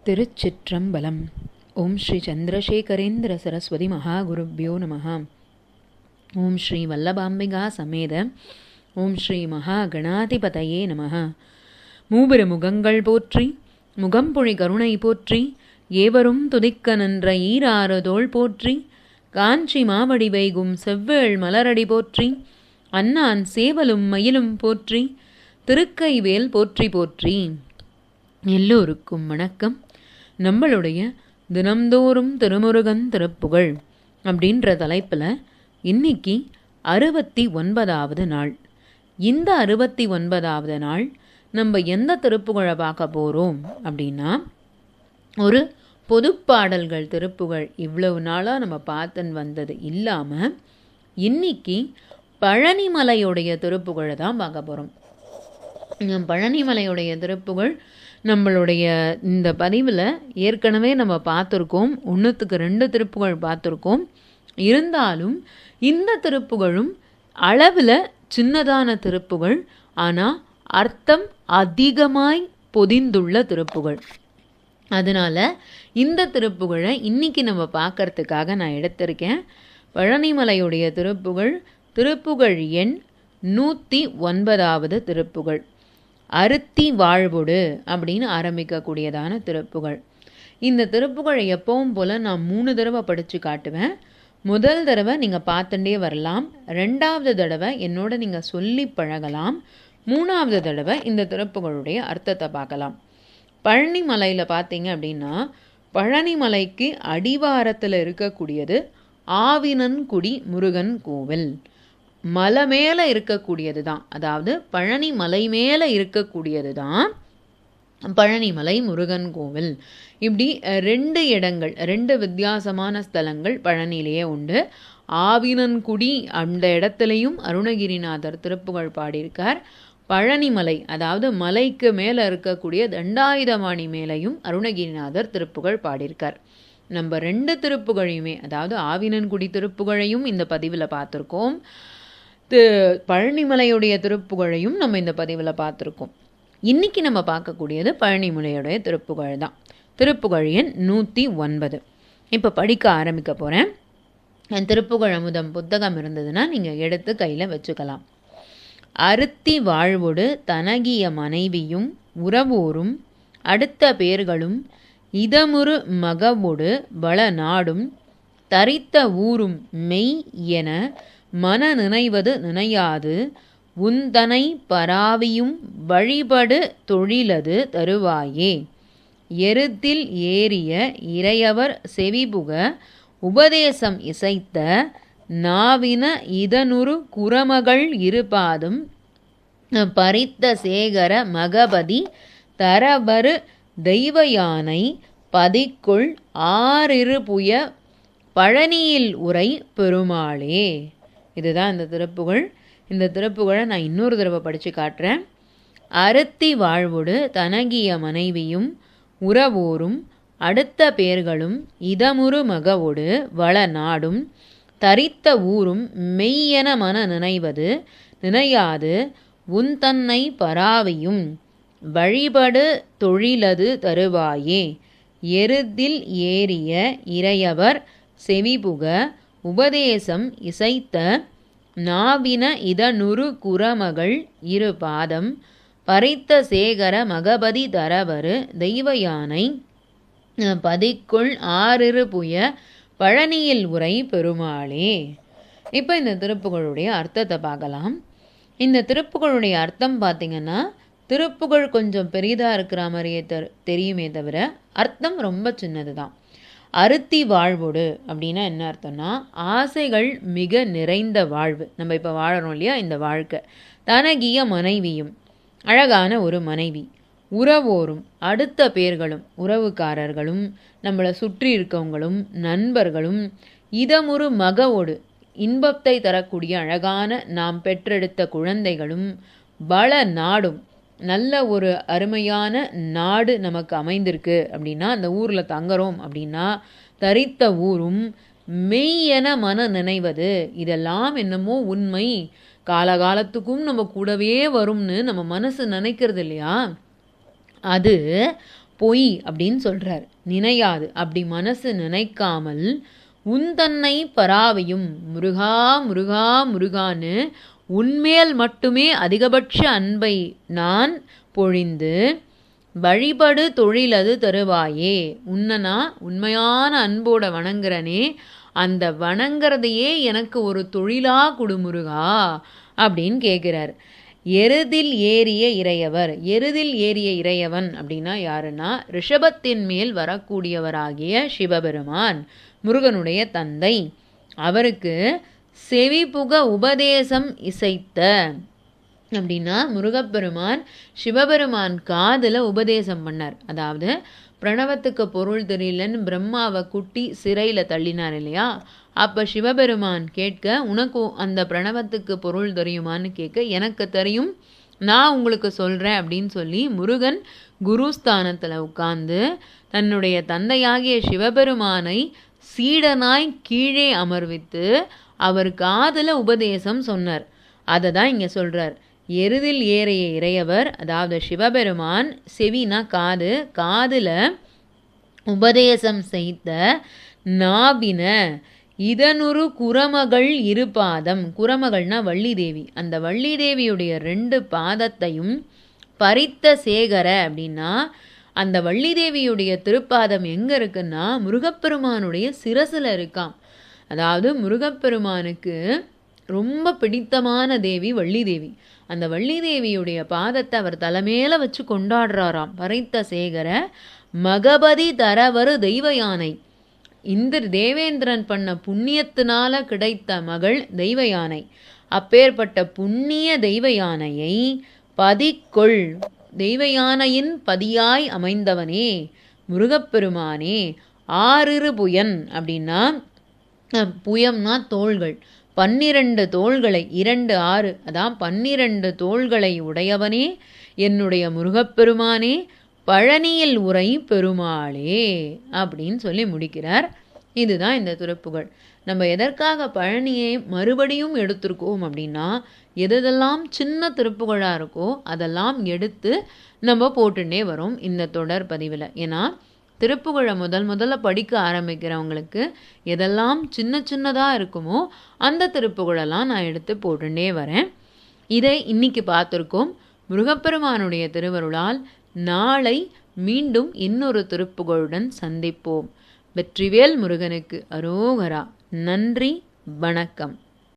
திருச்சிற்றம்பலம். ஓம் ஸ்ரீ சந்திரசேகரேந்திர சரஸ்வதி மகாகுருப்யோ நமः. ஓம் ஸ்ரீ வல்லபாம்பிகா சமேத ஓம் ஸ்ரீ மகாகணாதிபதயே நமः. மூபிரு முகங்கள் போற்றி முகம்பொழி கருணை போற்றி ஏவரும் துதிக்க நின்ற ஈராறுதோள் போற்றி காஞ்சி மாவடி வைகும் செவ்வேள் மலரடி போற்றி அன்னான் சேவலும் மயிலும் போற்றி திருக்கைவேல் போற்றி போற்றி. எல்லோருக்கும் வணக்கம். நம்மளுடைய தினம்தோறும் திருமுருகன் திருப்புகழ் அப்படின்ற தலைப்பில் இன்னைக்கு 69வது நாள். இந்த 69வது நாள் நம்ம எந்த திருப்புகழை பார்க்க போகிறோம் அப்படின்னா, ஒரு பொதுப்பாடல்கள் திருப்புகழ். இவ்வளவு நாளாக நம்ம பார்த்துன்னு வந்தது இல்லாமல் இன்னைக்கு பழனிமலையுடைய திருப்புகழை தான் பார்க்க போகிறோம். பழனிமலையுடைய திருப்புகழ் நம்மளுடைய இந்த பதிவில் ஏற்கனவே நம்ம பார்த்துருக்கோம். 1க்கு 2 திருப்புகழ் பார்த்துருக்கோம். இருந்தாலும் இந்த திருப்புகழும் அளவில் சின்னதான திருப்புகழ், ஆனால் அர்த்தம் அதிகமாய் பொதிந்துள்ள திருப்புகழ். அதனால் இந்த திருப்புகழை இன்றைக்கி நம்ம பார்க்கறதுக்காக நான் எடுத்திருக்கேன். பழனிமலையுடைய திருப்புகழ், திருப்புகழ் எண் 109வது திருப்புகழ். அருத்தி வாழ்வுடு அப்படின்னு ஆரம்பிக்கக்கூடியதான திருப்புகழ். இந்த திருப்புகழை எப்பவும் போல் நான் 3 தடவை படித்து காட்டுவேன். முதல் தடவை நீங்கள் பார்த்துட்டே வரலாம், 2வது தடவை என்னோட நீங்கள் சொல்லி பழகலாம், 3வது தடவை இந்த திருப்புகழுடைய அர்த்தத்தை பார்க்கலாம். பழனிமலையில் பார்த்தீங்க அப்படின்னா, பழனிமலைக்கு அடிவாரத்தில் இருக்கக்கூடியது ஆவினன்குடி முருகன் கோவில். மலை மேலே இருக்கக்கூடியது தான், அதாவது பழனி மலை மேலே இருக்கக்கூடியது தான் பழனிமலை முருகன் கோவில். இப்படி 2 இடங்கள், 2 வித்தியாசமான ஸ்தலங்கள் பழனியிலேயே உண்டு. ஆவினன்குடி அந்த இடத்துலையும் அருணகிரிநாதர் திருப்புகழ் பாடியிருக்கார். பழனிமலை, அதாவது மலைக்கு மேலே இருக்கக்கூடிய தண்டாயுதபாணி மேலையும் அருணகிரிநாதர் திருப்புகழ் பாடியிருக்கார். நம்ம 2 திருப்புகழையுமே, அதாவது ஆவினன்குடி திருப்புகழையும் இந்த பதிவில் பார்த்துருக்கோம், பழனிமலையுடைய திருப்புகழையும் நம்ம இந்த பதிவில் பார்த்துருக்கோம். இன்றைக்கி நம்ம பார்க்கக்கூடியது பழனிமலையுடைய திருப்புகழ் தான். திருப்புகழ் எண் 109. இப்போ படிக்க ஆரம்பிக்க போகிறேன். என் திருப்புகழ் அமுதம் புத்தகம் இருந்ததுன்னா நீங்கள் எடுத்து கையில் வச்சுக்கலாம். அருத்தி வாழ்வுடு தனகிய மனைவியும் உறவோரும் அடுத்த பேர்களும் இதமுறு மகவுடு வள நாடும் தரித்த ஊரும் மெய் என மன நினைவது நினையாது உந்தனை பராவியும் வழிபடு தொழிலது தருவாயே. எருத்தில் ஏறிய இறையவர் செவிபுக உபதேசம் இசைத்த நாவின இதனுறு குரமகள் இருபாதும் பறித்த சேகர மகபதி தரவரு தெய்வயானை பதிக்குள் ஆறிருபுய பழனியில் உரை பெருமாளே. இதுதான் இந்த திருப்புகழ். இந்த திருப்புகழை நான் இன்னொரு தடவை படித்து காட்டுறேன். அருத்தி வாழ்வுடு தனகிய மனைவியும் உறவோரும் அடுத்த பேர்களும் இதமுறு மகவோடு வள நாடும் தரித்த ஊரும் மெய்யென மன நினைவது நினையாது உன்தன்னை பராவியும் வழிபடு தொழிலது தருவாயே. எருதில் ஏறிய இறையவர் செவிபுக உபதேசம் இசைத்த நாவின இதனுறு குரமகள் இருபாதம் பறித்த சேகர மகபதி தரவரு தெய்வயானை பதிக்குள் ஆறிருபுய பழனியில் உரை பெருமாளே. இப்போ இந்த திருப்புகழுடைய அர்த்தத்தை பார்க்கலாம். இந்த திருப்புகழுடைய அர்த்தம் பார்த்திங்கன்னா, திருப்புகழ் கொஞ்சம் பெரிதாக இருக்கிற மாதிரியே தெரியுமே தவிர அர்த்தம் ரொம்ப சின்னது தான். அருத்தி வாழ்வுடு அப்படின்னா என்ன அர்த்தம்னா, ஆசைகள் மிக நிறைந்த வாழ்வு. நம்ம இப்போ வாழறோம் இல்லையா, இந்த வாழ்க்கை. தனகிய மனைவியும், அழகான ஒரு மனைவி. உறவோரும் அடுத்த பேர்களும், உறவுக்காரர்களும், நம்மளை சுற்றி இருக்கவங்களும், நண்பர்களும். இதமுறு மகவோடு இன்பத்தை தரக்கூடிய அழகான நாம் பெற்றெடுத்த குழந்தைகளும். பல நாடும், நல்ல ஒரு அருமையான நாடு நமக்கு அமைந்திருக்கு அப்படின்னா, அந்த ஊரில் தங்குறோம் அப்படின்னா, தரித்த ஊரும் மெய்யென மன நினைவது. இதெல்லாம் என்னமோ உண்மை, காலகாலத்துக்கும் நம்ம கூடவே வரும்னு நம்ம மனசு நினைக்கிறது இல்லையா, அது பொய் அப்படின்னு சொல்றார். நினையாது, அப்படி மனசு நினைக்காமல் உன்தன்னை பராவையும் முருகா முருகா முருகான்னு உன்மேல் மட்டுமே அதிகபட்ச அன்பை நான் பொழிந்து வழிபடு தொழிலது தருவாயே. உன்னனா உண்மையான அன்போட வணங்குறனே, அந்த வணங்குறதையே எனக்கு ஒரு தொழிலா கொடு முருகா அப்படின்னு கேட்குறார். எருதில் ஏறிய இறையவர். எருதில் ஏறிய இறையவன் அப்படின்னா யாருன்னா ரிஷபத்தின் மேல் வரக்கூடியவராகிய சிவபெருமான், முருகனுடைய தந்தை. அவருக்கு செவிபுக உபதேசம் இசைத்த அப்படின்னா முருகப்பெருமான் சிவபெருமான் காதில் உபதேசம் பண்ணார். அதாவது பிரணவத்துக்கு பொருள் தெரியலன்னு பிரம்மாவை குட்டி சிறையில் தள்ளினார் இல்லையா, அப்போ சிவபெருமான் கேட்க உனக்கு அந்த பிரணவத்துக்கு பொருள் தெரியுமான்னு கேட்க எனக்கு தெரியும், நான் உங்களுக்கு சொல்கிறேன் அப்படின்னு சொல்லி முருகன் குருஸ்தானத்தில் உட்கார்ந்து தன்னுடைய தந்தையாகிய சிவபெருமானை சீடனாய் கீழே அமர்வித்து அவர் காதில் உபதேசம் சொன்னார். அதை தான் இங்கே சொல்கிறார். எருதில் ஏறிய இறையவர், அதாவது சிவபெருமான், செவினா காது, காதில் உபதேசம் செய்த நாபின இதனுரு குரமகள் இரு பாதம். குரமகள்னா வள்ளி தேவி. அந்த வள்ளி தேவியுடைய 2 பாதத்தையும் பறித்த சேகர அப்படின்னா அந்த வள்ளி தேவியுடைய திருப்பாதம் எங்கே இருக்குன்னா முருகப்பெருமானுடைய சிரசில் இருக்காம். அதாவது முருகப்பெருமானுக்கு ரொம்ப பிடித்தமான தேவி வள்ளி தேவி. அந்த வள்ளி தேவியுடைய பாதத்தை அவர் தலைமையில வச்சு கொண்டாடுறாராம். பறித்த சேகர மகபதி தரவரு தெய்வ யானை. தேவேந்திரன் பண்ண புண்ணியத்தினால கிடைத்த மகள் தெய்வ யானை. அப்பேற்பட்ட புண்ணிய தெய்வ யானையை பதிக்கொள், தெய்வ யானையின் பதியாய் அமைந்தவனே முருகப்பெருமானே. 6 புயன் அப்படின்னா புயம்னா தோள்கள், 12 தோள்களை, 2 6 அதான் 12 தோள்களை உடையவனே என்னுடைய முருகப்பெருமானே, பழனியில் உரை பெருமாளே அப்படின்னு சொல்லி முடிக்கிறார். இதுதான் இந்த திருப்புகழ். நம்ம எதற்காக பழனியை மறுபடியும் எடுத்திருக்கோம் அப்படின்னா, எதெல்லாம் சின்ன திருப்புகழாக இருக்கோ அதெல்லாம் எடுத்து நம்ம போட்டுட்டே வரோம் இந்த தொடர் பதிவில். ஏன்னா திருப்புகழை முதல்ல படிக்க ஆரம்பிக்கிறவங்களுக்கு எதெல்லாம் சின்ன சின்னதாக இருக்குமோ அந்த திருப்புகழெல்லாம் நான் எடுத்து போட்டுட்டே வரேன். இதை இன்னைக்கு பார்த்துருக்கோம். முருகப்பெருமானுடைய திருவருளால் நாளை மீண்டும் இன்னொரு திருப்புகழுடன் சந்திப்போம். வெற்றிவேல் முருகனுக்கு அரோகரா. நன்றி, வணக்கம்.